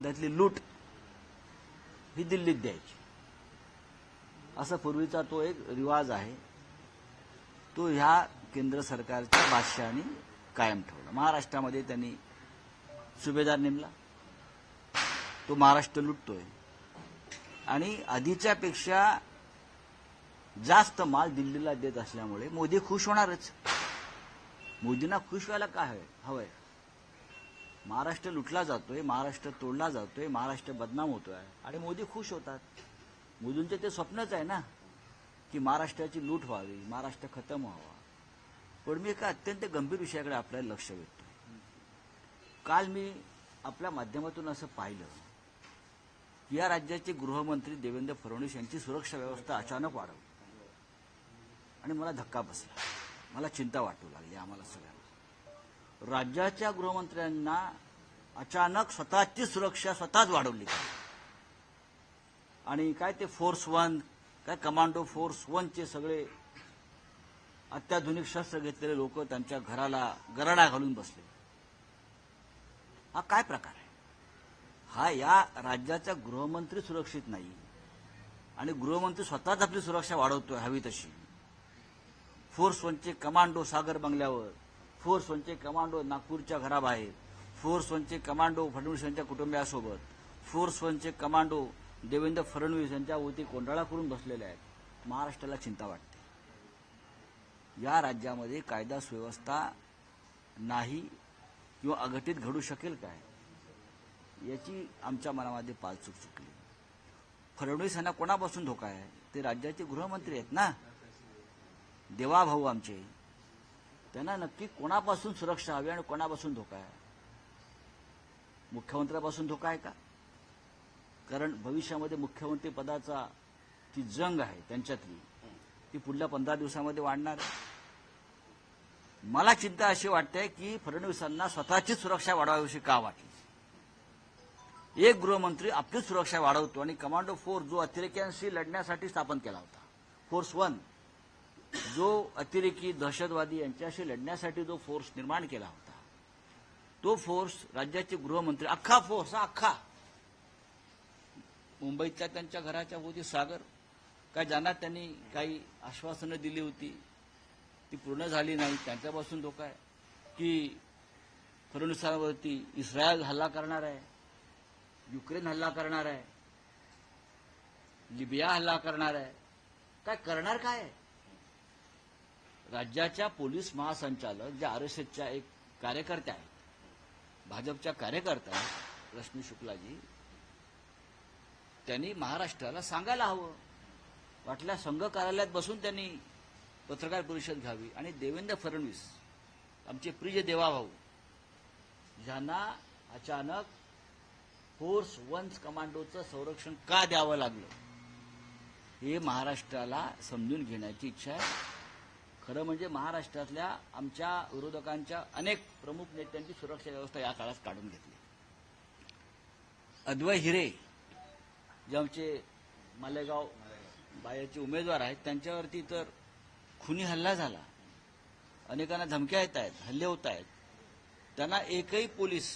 त्यातली लूट ही दिल्लीत द्यायची असा पूर्वीचा तो एक रिवाज आहे. तो ह्या केंद्र सरकारच्या बादशहांनी कायम ठेवला. महाराष्ट्रामध्ये त्यांनी सुभेदार नेमला, तो महाराष्ट्र लुटतोय आणि आधीच्यापेक्षा जास्त माल दिल्लीला देत असल्यामुळे मोदी खुश होणारच. मोदींना खुश व्हायला काय हवंय? महाराष्ट्र लुटला जातोय, महाराष्ट्र तोडला जातोय, महाराष्ट्र बदनाम होतोय आणि मोदी खुश होतात. मोदींचे ते स्वप्नच आहे ना की महाराष्ट्राची लूट व्हावी, महाराष्ट्र खतम व्हावा. पण मी एका अत्यंत गंभीर विषयाकडे आपल्याला लक्ष वेधतोय. काल मी आपल्या माध्यमातून असं पाहिलं की या राज्याचे गृहमंत्री देवेंद्र फडणवीस यांची सुरक्षा व्यवस्था अचानक वाढवली आणि मला धक्का बसला. मला चिंता वाटू लागली आम्हाला सगळ्यांना. राज्याच्या गृहमंत्र्यांना अचानक स्वतःची सुरक्षा स्वतःच वाढवली आणि काय ते फोर्स 1 काय कमांडो फोर्स 1चे सगळे अत्याधुनिक शस्त्र घेतलेले लोक त्यांच्या घराला गराडा घालून बसले. हा काय प्रकार आहे? हा या राज्याचा गृहमंत्री सुरक्षित नाही आणि गृहमंत्री स्वतःच आपली सुरक्षा वाढवतोय हवी तशी. फोर्स 1चे कमांडो सागर बंगल्यावर, फोर्स 1चे कमांडो नागपूरच्या घराबाहेर, फोर्स 1चे कमांडो फडणवीस यांच्या कुटुंबियासोबत, फोर्स 1चे कमांडो देवेंद्र फडणवीस यांच्या भोवती कोंडाळा करून बसलेले आहेत. महाराष्ट्राला चिंता वाटते. या राज्यामध्ये कायदा सुव्यवस्था नाही किंवा अघटित घडू शकेल काय याची आमच्या मनामध्ये पालचूक चुकली. फडणवीस यांना कोणापासून धोका आहे? ते राज्याचे गृहमंत्री आहेत ना, देवाभाऊ आमचे. त्यांना नक्की कोणापासून सुरक्षा हवी आणि कोणापासून धोका आहे? मुख्यमंत्र्यापासून धोका आहे का? कारण भविष्यामध्ये मुख्यमंत्री पदाचा ती जंग आहे त्यांच्यातली, ती पुढल्या 15 दिवसामध्ये वाढणार आहे. मला चिंता अशी वाटते की फडणवीसांना स्वतःची सुरक्षा वाढवावीशी का वाटली. एक गृहमंत्री आपली सुरक्षा वाढवतो आणि कमांडो फोर्स जो अतिरेक्यांशी लढण्यासाठी स्थापन केला होता, फोर्स 1 जो अतिरेकी दहशतवादी यांच्याशी लढण्यासाठी जो फोर्स निर्माण केला होता, तो फोर्स राज्याचे गृहमंत्री अख्खा फोर्स अख्खा मुंबईतल्या त्यांच्या घराच्या भोवती सागर काय ज्यांना त्यांनी काही आश्वासनं दिली होती ती पूर्ण झाली नाही, त्यांच्यापासून धोका आहे की फडणवीसांवरती इस्रायल हल्ला करणार आहे, युक्रेन हल्ला करणार आहे, लिबिया हल्ला करणार आहे. काय करणार काय आहे? राज्याच्या पोलीस महासंचालक ज्या आरएसएसच्या एक कार्यकर्त्या आहेत, भाजपच्या कार्यकर्त्या आहेत रश्मी शुक्लाजी, त्यांनी महाराष्ट्राला सांगायला हवं. वाटल्या संघ कार्यालयात बसून त्यांनी पत्रकार परिषद घ्यावी आणि देवेंद्र फडणवीस आमचे प्रिय देवाभाऊ ज्यांना अचानक फोर्स 1 कमांडोचं संरक्षण का द्यावं लागलं हे महाराष्ट्राला समजून घेण्याची इच्छा आहे. खरं म्हणजे महाराष्ट्रातल्या आमच्या विरोधकांच्या अनेक प्रमुख नेत्यांची सुरक्षा व्यवस्था या काळात काढून घेतली. अद्वै हिरे जे आमचे मालेगाव बायाचे उमेदवार आहेत त्यांच्यावरती तर खुनी हल्ला झाला, अनेकांना धमक्या येत आहेत, हल्ले होत आहेत. त्यांना एकही पोलीस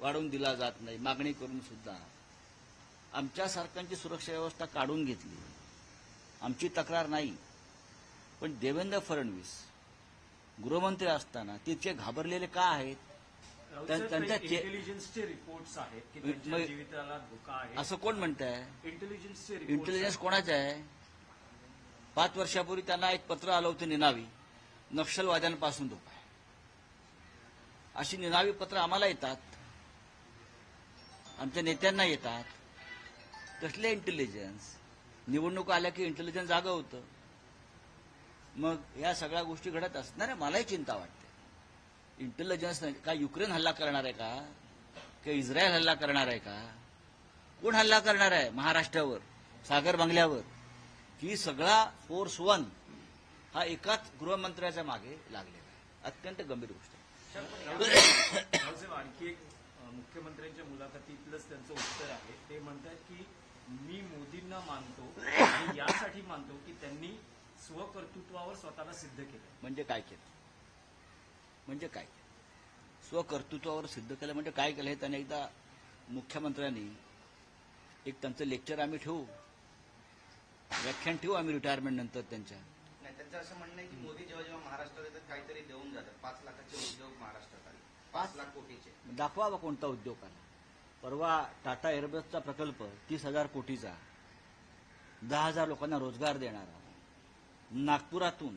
वाढवून दिला जात नाही मागणी करून सुद्धा. आमच्यासारख्यांची सुरक्षा व्यवस्था काढून घेतली. आमची तक्रार नाही. पण देवेंद्र फडणवीस गृहमंत्री असताना तितके घाबरलेले का आहेत? त्यांच्या इंटेलिजन्सचे रिपोर्ट्स आहेत की त्यांच्या जीविताला धोका आहे असं कोण म्हणतंय? इंटेलिजन्सचे इंटेलिजन्स कोणाचं आहे? 5 वर्षापूर्वी त्यांना एक पत्र आलं होतं निनावी, नक्षलवाद्यांपासून धोका आहे. अशी निनावी पत्र आम्हाला येतात, आमच्या नेत्यांना येतात. कसले इंटेलिजन्स? निवडणूक आल्या की इंटेलिजन्स जागं होतं. मग या सगळ्या गोष्टी घडत असणार आहे. मलाही चिंता वाटते. इंटेलिजन्स का युक्रेन हल्ला करणार आहे का? का इस्रायल हल्ला करणार आहे का? कोण हल्ला करणार आहे महाराष्ट्रावर, सागर बंगल्यावर? की सगळा फोर्स 1 हा एकाच गृहमंत्र्याच्या मागे लागलेला आहे. अत्यंत गंभीर गोष्ट आहे. आणखी एक मुख्यमंत्र्यांच्या मुलाखतीतलंच त्यांचं उत्तर आहे. ते म्हणतात की मी मोदींना मानतो आणि यासाठी मानतो की त्यांनी स्वकर्तृत्वावर स्वतःला सिद्ध केलं. म्हणजे काय केलं? म्हणजे काय? स्वकर्तृत्वावर सिद्ध केलं म्हणजे काय केलं हे त्याने एकदा मुख्यमंत्र्यांनी एक त्यांचं लेक्चर आम्ही ठेवू, व्याख्यान ठेवू आम्ही रिटायरमेंट नंतर त्यांच्या. नाही, त्यांचं असं म्हणणं आहे की मोदी जेव्हा जेव्हा महाराष्ट्रात येतात काहीतरी देऊन जातात. 5 लाखाचे उद्योग महाराष्ट्रात आले, 5 लाख कोटीचे. दाखवा बा कोणता उद्योग आला. परवा टाटा एअरबसचा प्रकल्प 30,000 कोटीचा, 10,000 लोकांना रोजगार देणारा, नागपुरातून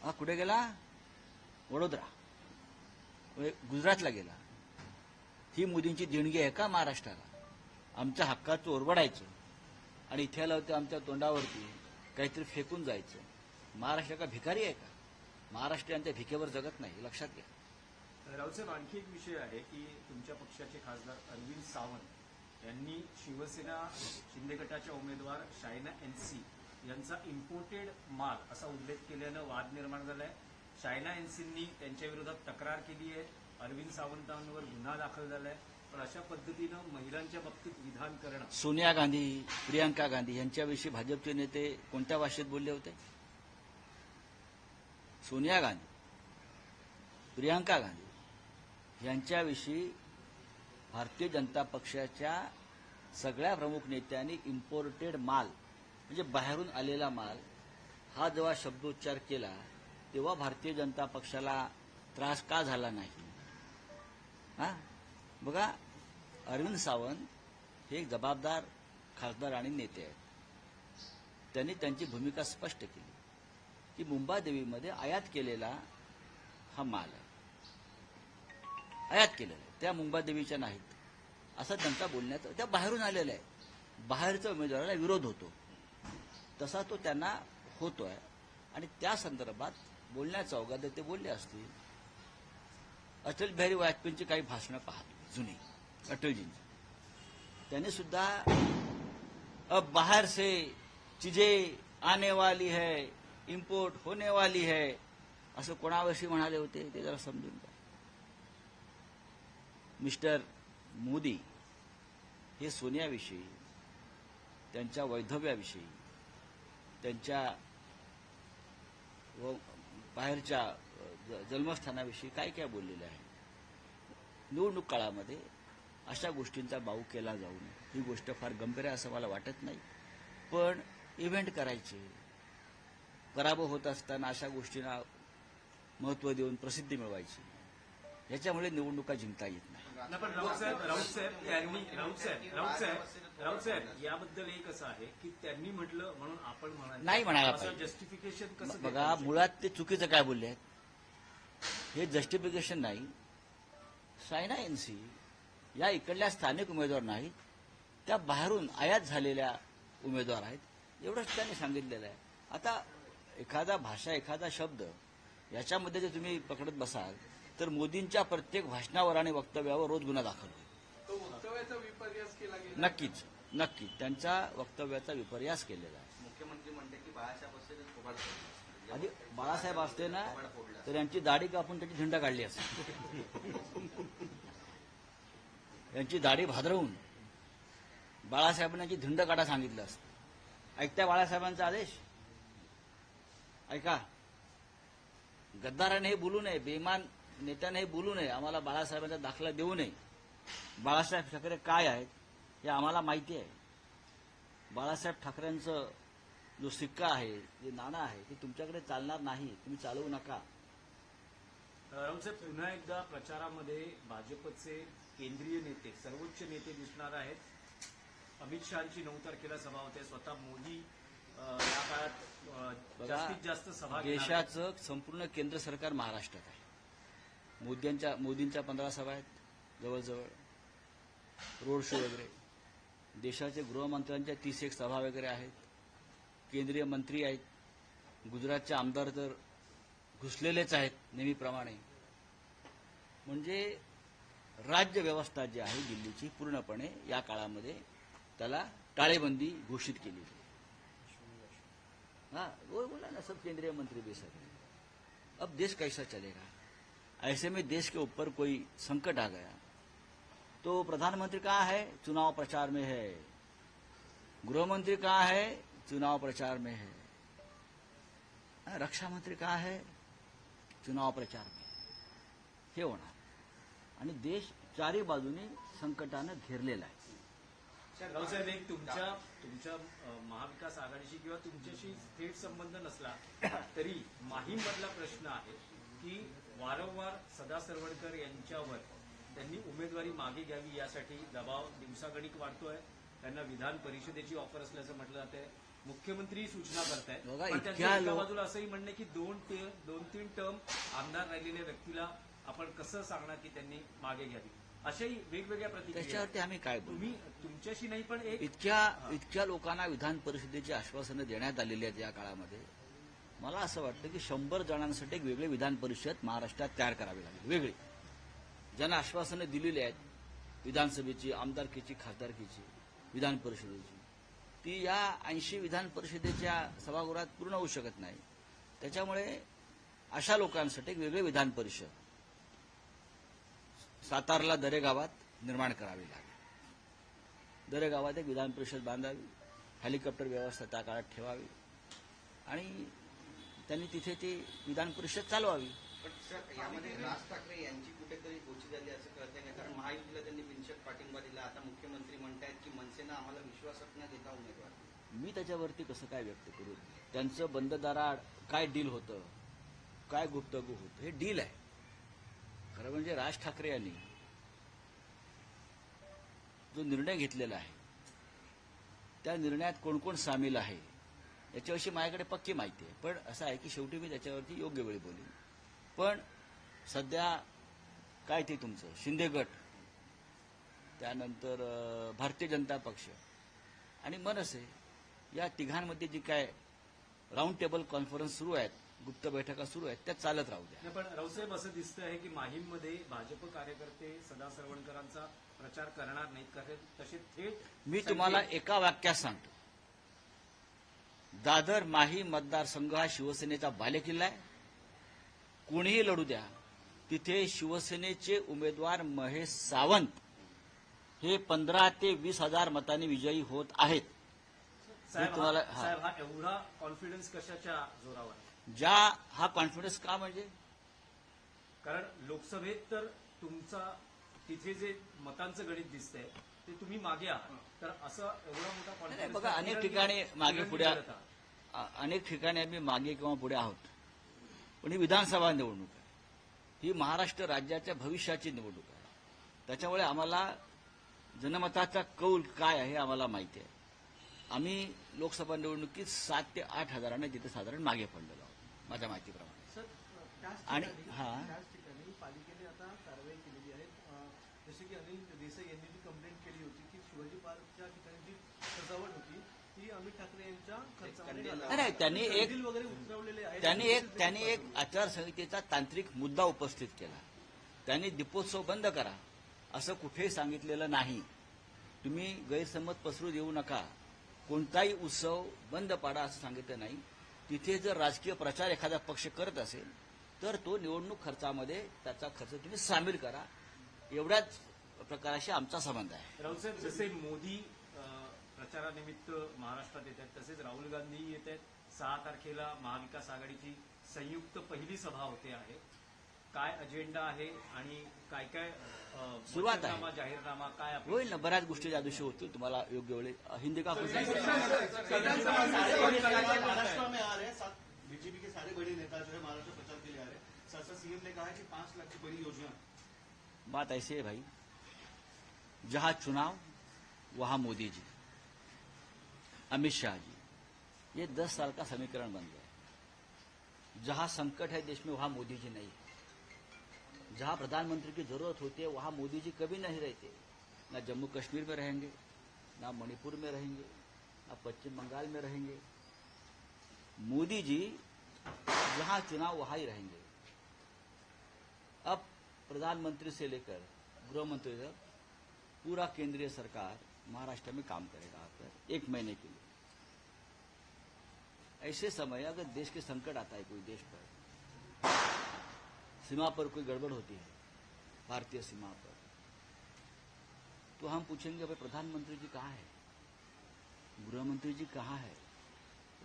हा कुठे गेला? वडोदरा, गुजरातला गेला. ही मोदींची देणगी आहे का महाराष्ट्राला? आमच्या हक्काचं ओरबडायचं आणि इथे आलं होतं आमच्या तोंडावरती काहीतरी फेकून जायचं. महाराष्ट्र का भिकारी आहे का? महाराष्ट्रीयांच्या भिकेवर जगत नाही, लक्षात घ्या. राऊतसाहेब, आणखी एक विषय आहे की तुमच्या पक्षाचे खासदार अरविंद सावंत यांनी शिवसेना शिंदे गटाच्या उमेदवार शायना एनसी यांचा इम्पोर्टेड माल असा उल्लेख केल्यानं वाद निर्माण झालाय. शायना एनसींनी त्यांच्या विरोधात तक्रार केली आहे, अरविंद सावंतांवर गुन्हा दाखल झालाय. पण अशा पद्धतीनं महिलांच्या बाबतीत विधान करणं. सोनिया गांधी, प्रियांका गांधी यांच्याविषयी भाजपचे नेते कोणत्या भाषेत बोलले होते? सोनिया गांधी, प्रियांका गांधी यांच्याविषयी भारतीय जनता पक्षाच्या सगळ्या प्रमुख नेत्यांनी इम्पोर्टेड माल म्हणजे बाहेरून आलेला माल हा जेव्हा शब्दोच्चार केला तेव्हा भारतीय जनता पक्षाला त्रास का झाला नाही? हा बघा, अरविंद सावंत हे एक जबाबदार खासदार आणि नेते आहेत. त्यांनी त्यांची भूमिका स्पष्ट केली की मुंबादेवीमध्ये आयात केलेला हा माल आहे, आयात केलेला आहे, त्या मुंबादेवीच्या नाहीत असं त्यांचा बोलण्यात. त्या बाहेरून आलेल्या आहे, बाहेरच्या उमेदवाराला विरोध होतो तसा तो त्यांना होतोय आणि त्या संदर्भात बोलण्याचा अवघात ते बोलले असतील. अटल बिहारी वाजपेयींची काही भाषणं पाहतो जुनी अटलजींची, त्यांनी सुद्धा अब बाहर से चीजें आने वाली है, इम्पोर्ट होने वाली है असं कोणाविषयी म्हणाले होते ते जरा समजून घ्या. मिस्टर मोदी हे सोनियाविषयी, त्यांच्या वैधव्याविषयी, त्यांच्या बाहेरच्या जन्मस्थानाविषयी काय काय बोललेले आहे. निवडणूक काळामध्ये अशा गोष्टींचा बाऊ केला जाऊ नये, ही गोष्ट फार गंभीर आहे असं मला वाटत नाही. पण इव्हेंट करायचे, पराभव होत असताना अशा गोष्टींना महत्त्व देऊन प्रसिद्धी मिळवायची, याच्यामुळे निवडणुका जिंकता येत नाही. पण राऊतसाहेब याबद्दल एक असं आहे की त्यांनी म्हटलं म्हणून आपण नाही म्हणायला असं पाहिजे. जस्टिफिकेशन कसं बघा, मुळात ते चुकीचं काय बोलले आहेत, हे जस्टिफिकेशन नाही. शायना एनसी या इकडल्या स्थानिक उमेदवार नाहीत, त्या बाहेरून आयात झालेल्या उमेदवार आहेत, एवढंच त्यांनी सांगितलेलं आहे. आता एखादा भाषा, एखादा शब्द याच्यामध्ये जर तुम्ही पकडत बसाल तर मोदींच्या प्रत्येक भाषणावर आणि वक्तव्यावर रोज गुन्हा दाखल होईल. तो वक्तव्याचा विपर्यास केला गेला. नक्कीच नक्कीच त्यांच्या वक्तव्याचा विपर्यास केलेला आहे. मुख्यमंत्री म्हणते की बाळासाहेब असते थोबाड फोडलं. आधी बाळासाहेब असते ना तर यांची दाढी कापून त्याची झेंडा काढली असते. यांची दाढी भादरवून बाळासाहेबांना यांची झेंडा काढा सांगितलं असतं. ऐकत्या बाळासाहेबांचा आदेश? ऐका, गद्दाराने हे बोलू नये, बेईमान नेत्याने हे बोलू नये, आम्हाला बाळासाहेबांचा दाखला देऊ नये. बाळासाहेब ठाकरे काय आहेत हे आम्हाला माहिती आहे. बाळासाहेब ठाकरेंचं जो सिक्का आहे, जे नाणं आहे, ते तुमच्याकडे चालणार नाही, तुम्ही चालवू नका. राऊतसाहेब, पुन्हा एकदा प्रचारामध्ये भाजपचे केंद्रीय नेते, सर्वोच्च नेते दिसणार आहेत. अमित शहाची 9 तारखेला सभा होते. स्वतः मोदी या काळात जास्तीत जास्त सभा घेणार आहेत. देशाचं संपूर्ण केंद्र सरकार महाराष्ट्रात आहे. मोदींच्या 15 सभा आहेत जवळजवळ, रोड शो वगैरे. देशाचे गृहमंत्र्यांच्या 31 सभा वगैरे आहेत. केंद्रीय मंत्री आहेत. गुजरातचे आमदार तर घुसलेलेच आहेत नेहमीप्रमाणे. म्हणजे राज्य व्यवस्था जी आहे दिल्लीची पूर्णपणे या काळामध्ये त्याला टाळेबंदी घोषित केली. हाँ वो बोला ना, सब केंद्रीय मंत्री भी सब. अब देश कैसा चलेगा? ऐसे में देश के ऊपर कोई संकट आ गया तो प्रधानमंत्री कहाँ है? चुनाव प्रचार में है. गृहमंत्री कहाँ है? चुनाव प्रचार में है. रक्षा मंत्री कहाँ है? चुनाव प्रचार में. हे होणार आणि देश चारी बाजूनी संकटानं घेरलेला आहे. रावसाहेब, एक तुमच्या महाविकास आघाडीशी किंवा तुमच्याशी थेट संबंध नसला तरी माहीममधला प्रश्न आहे की वारंवार सदा सरवणकर यांच्यावर त्यांनी उमेदवारी मागे घ्यावी यासाठी दबाव दिवसागणिक वाढतोय. त्यांना विधान परिषदेची ऑफर असल्याचं म्हटलं जातंय. मुख्यमंत्री सूचना करतायत. बघा, पण इतक्या त्यांच्या एका लो- बाजूला असंही म्हणणं आहे की दोन तीन टर्म आमदार राहिलेल्या व्यक्तीला आपण कसं सांगणार की त्यांनी मागे घ्यावी. अशाही वेगवेगळ्या प्रतिक्रिया आहेत. त्याच्यावरती आम्ही काय बोलू? तुम्ही तुमच्याशी नाही पण एक इतक्या लोकांना विधान परिषदेची आश्वासनं देण्यात आलेली आहेत या काळामध्ये. मला असं वाटतं की 100 जणांसाठी एक वेगळी विधान परिषद महाराष्ट्रात तयार करावी लागेल. वेगळी ज्यांना आश्वासनं दिलेली आहेत, विधानसभेची, आमदारकीची, खासदारकीची, विधान परिषदेची, ती या 80 विधान परिषदेच्या सभागृहात पूर्ण होऊ शकत नाही. त्याच्यामुळे अशा लोकांसाठी एक वेगळी विधान परिषद सातारला दरेगावात निर्माण करावी लागेल. दरेगावात एक विधान परिषद बांधावी, हेलिकॉप्टर व्यवस्था त्या काळात ठेवावी आणि त्यांनी तिथे ती विधान परिषद चालवावी. पण सर, यामध्ये राज ठाकरे यांची कुठेतरी गोची झाली असं कळतंय का? कारण महायुतीला त्यांनी बिनशर्त पाठिंबा दिला. आता मुख्यमंत्री म्हणतायत की मनसेनं आम्हाला विश्वासात न घेता उमेदवार दिला. मी त्याच्यावरती कसं काय व्यक्त करू? त्यांचं बंद दाराआड काय डील होतं, काय गुप्तगू होतं, हे डील आहे. खरं म्हणजे राज ठाकरे यांनी जो निर्णय घेतलेला आहे त्या निर्णयात कोण कोण सामील आहे याच्याविषयी माझ्याकडे पक्की माहिती आहे. पण असं आहे की शेवटी मी त्याच्यावरती योग्य वेळी बोलेन. पण सध्या काय ते तुमचं शिंदे गट, त्यानंतर भारतीय जनता पक्ष आणि मनसे या तिघांमध्ये जी काय राऊंड टेबल कॉन्फरन्स सुरू आहेत, गुप्त बैठका सुरू आहेत, त्या चालत राहू द्या. नाही, पण रावसाहेब असं दिसतं आहे की माहीममध्ये भाजप कार्यकर्ते सदा सरवणकरांचा प्रचार करणार नाहीत, कारण तसे थेट मी तुम्हाला एका वाक्यात सांगतो, दादर माही मतदारसंघ हा शिवसेनेचा बालेकिल्ला आहे. कोणीही लढू द्या, तिथे शिवसेनेचे उमेदवार महेश सावंत हे 15 ते 20 हजार मतांनी विजयी होत आहेत. साहेब तुम्हाला- हा- साहेब, हा एवढा कॉन्फिडन्स कशाच्या जोरावर आहे? हा कॉन्फिडन्स का म्हणजे कारण लोकसभेत तर तुमचा तिथे जे मतांचं गणित दिसतंय ते तुम्ही मागे आहात, तर असं एवढा मोठा नाही, कॉन्फिडन्स बघा, अनेक ठिकाणी मागे पुढे अनेक ठिकाणी आम्ही मागे किंवा पुढे आहोत. पण ही विधानसभा निवडणूक आहे, ही महाराष्ट्र राज्याच्या भविष्याची निवडणूक आहे. त्याच्यामुळे आम्हाला जनमताचा कौल काय आहे आम्हाला माहिती आहे. आम्ही लोकसभा निवडणुकीत 7 ते 8 हजारांना जिथे साधारण मागे पडलेलो आहोत माझ्या माहितीप्रमाणे. सर, आणि हां. त्याच ठिकाणी पालिकेने आता कारवाई केलेली आहे. जसे की अनिल देसाई यांनी जी कंप्लेंट केली होती की शिवाजी पार्कच्या ठिकाणी जी सजावट होती ती अमित ठाकरे यांच्या खर्चामध्ये नाही, नाही, त्यांनी एक- कंदील वगैरे उतरवलेले आहेत. त्यांनी एक आचारसंहितेचा तांत्रिक मुद्दा उपस्थित केला. त्यांनी दीपोत्सव बंद करा असं कुठेही सांगितलेलं नाही. तुम्ही गैरसमज पसरू देऊ नका, कोणताही उत्सव बंद पाडा असं सांगितलं नाही. तिथे जर राजकीय प्रचार एखादा पक्ष करत असेल तर तो निवडणूक खर्चामध्ये त्याचा खर्च तुम्ही सामील करा, एवढ्याच प्रकाराशी आमचा संबंध आहे. राऊसाहेब, जसे मोदी प्रचारानिमित्त महाराष्ट्रात येत आहेत तसेच राहुल गांधी येत आहेत. 6 तारखेला महाविकास आघाडीची संयुक्त पहिली सभा होते आहे. काय अजेंडा आहे आणि काय काय सुरुवात आहे. वचननामा, जाहीरनामा काय आपलं? होईल ना, बऱ्याच गोष्टी त्या दिवशी होतील. तुम्हाला योग्य वेळी हिंदी का कुठे महाराष्ट्र में आ रहे हैं, बीजेपी के सारे बड़े नेता जो है महाराष्ट्र प्रचार के लिए आ रहे हैं. साथ सीएम ने कहा है कि 5 लाख की बड़ी योजना. बात ऐसी है भाई, जहां चुनाव वहां मोदी जी, अमित शाह जी, ये 10 साल का समीकरण बन गया. जहां संकट है देश में वहां मोदी जी नहीं है. जहां प्रधानमंत्री की जरूरत होती है वहां मोदी जी कभी नहीं रहते. ना जम्मू कश्मीर में रहेंगे, ना मणिपुर में रहेंगे, ना पश्चिम बंगाल में रहेंगे. मोदी जी जहां चुनाव वहां ही रहेंगे. अब प्रधानमंत्री से लेकर गृहमंत्री तक पूरा केंद्रीय सरकार महाराष्ट्र में काम करेगा आकर 1 महीने के लिए. ऐसे समय अगर देश के संकट आता है कोई देश पर, सीमा पर कोई गड़बड़ होती है, भारतीय सीमा पर, तो हम पूछेंगे भाई प्रधानमंत्री जी कहाँ है, गृहमंत्री जी कहाँ है,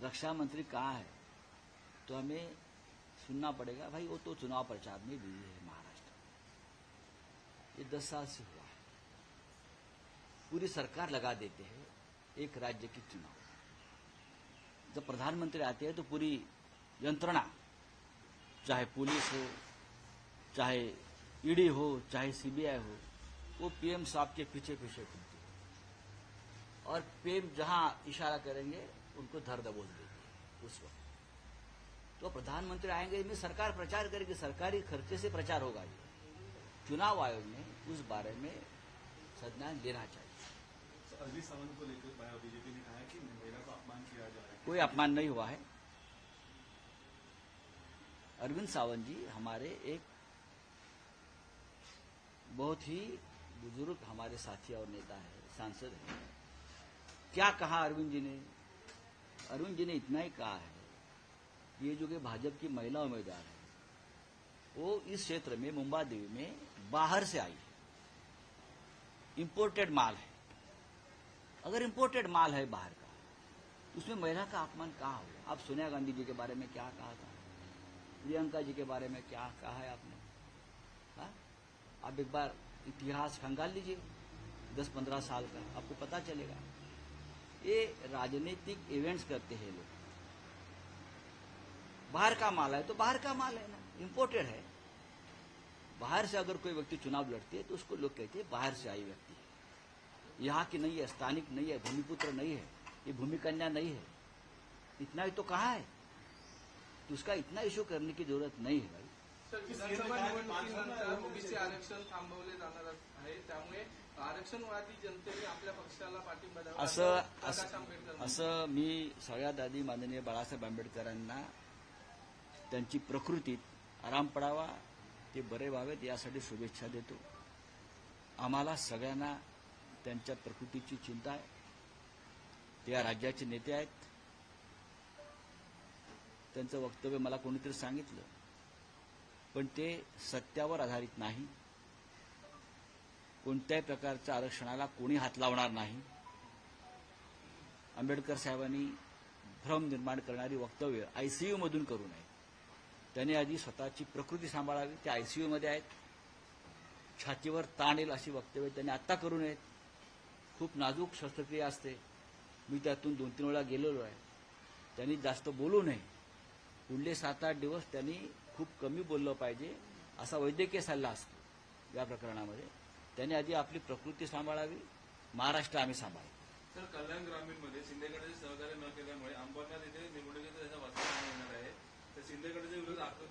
रक्षा मंत्री कहाँ है. तो हमें सुनना पड़ेगा भाई वो तो चुनाव प्रचार में बिजी है महाराष्ट्र. ये 10 साल से हुआ है। पूरी सरकार लगा देते हैं एक राज्य की चुनाव। जब प्रधानमंत्री आते हैं तो पूरी यंत्रणा, चाहे पुलिस हो, चाहे ईडी हो, चाहे सीबीआई हो, वो पीएम साहब के पीछे पीछे घूमती है और पीएम जहां इशारा करेंगे उनको धर दबोच देगी उस वक्त। तो प्रधानमंत्री आएंगे, में सरकार प्रचार करेगी, सरकारी खर्चे से प्रचार होगा। ये चुनाव आयोग ने उस बारे में संज्ञान लेना चाहिए। अरविंद सावंत को लेकर बीजेपी ने कहा है कि महिला को अपमान किया जा रहा है। कोई अपमान नहीं हुआ है। अरविंद सावंत जी हमारे एक बहुत ही बुजुर्ग हमारे साथी और नेता है, सांसद है। क्या कहा अरविंद जी ने? अरविंद जी ने इतना ही कहा है, ये जो कि भाजपा की महिला उम्मीदवार है, वो इस क्षेत्र में मुंबा देवी में बाहर से आई है, इंपोर्टेड माल है। अगर इंपोर्टेड माल है बाहर का, तो उसमें महिला का अपमान कहाँ हुआ? आप सोनिया गांधी जी के बारे में क्या कहा था, प्रियंका जी के बारे में क्या कहा है आपने? हा? आप एक बार इतिहास खंगाल लीजिए 10-15 साल का, आपको पता चलेगा। ये राजनीतिक इवेंट्स करते हैं लोग। बाहर का माल है तो बाहर का माल है ना, इंपोर्टेड है। बाहर से अगर कोई व्यक्ति चुनाव लड़ती है तो उसको लोग कहते हैं बाहर से आई व्यक्ति है, यहाँ की नहीं है, स्थानिक नहीं है, भूमिपुत्र नहीं है, ये भूमि कन्या नहीं है। इतना ही तो कहा है, तो उसका इतना इश्यू करने की जरूरत नहीं है भाई। सर, विधानसभा निवडणुकीनंतर ओबीसी आरक्षण थांबवले जाणार आहे, त्यामुळे आरक्षणवादी जनतेने आपल्या पक्षाला पाठिंबा द्यावा प्रकाश आंबेडकर असं मी सगळ्यात आधी माननीय बाळासाहेब आंबेडकरांना त्यांची प्रकृतीत आराम पडावा, ते बरे व्हावेत यासाठी शुभेच्छा देतो। आम्हाला सगळ्यांना त्यांच्या प्रकृतीची चिंता आहे। ते या राज्याचे नेते आहेत। त्यांचं वक्तव्य मला कोणीतरी सांगितलं, पण ते सत्यावर आधारित नाही। कोणत्याही प्रकारच्या आरक्षणाला कोणी हात लावणार नाही। आंबेडकर साहेबांनी भ्रम निर्माण करणारी वक्तव्य आयसीयू मधून करू नये। त्यांनी आधी स्वतःची प्रकृती सांभाळावी। ते आयसीयू मध्ये आहेत, छातीवर ताण येईल अशी वक्तव्य त्यांनी आत्ता करू नयेत। खूप नाजूक शस्त्रक्रिया असते, मी त्यातून 2-3 वेळा गेलेलो आहे। त्यांनी जास्त बोलू नये। पुढले 7-8 दिवस त्यांनी खूप कमी बोललं पाहिजे असा वैद्यकीय सल्ला असतो या प्रकरणामध्ये। त्यांनी आधी आपली प्रकृती सांभाळावी। महाराष्ट्र आम्ही सांभाळू। सर, कल्याण ग्रामीणमध्ये शिंदेगडाचे सहकार्य न केल्यामुळे अंबरनाथ येथे निवडणुकीचा त्याचा वाचवा येणार आहे, तर शिंदेगडाच्या विरोधात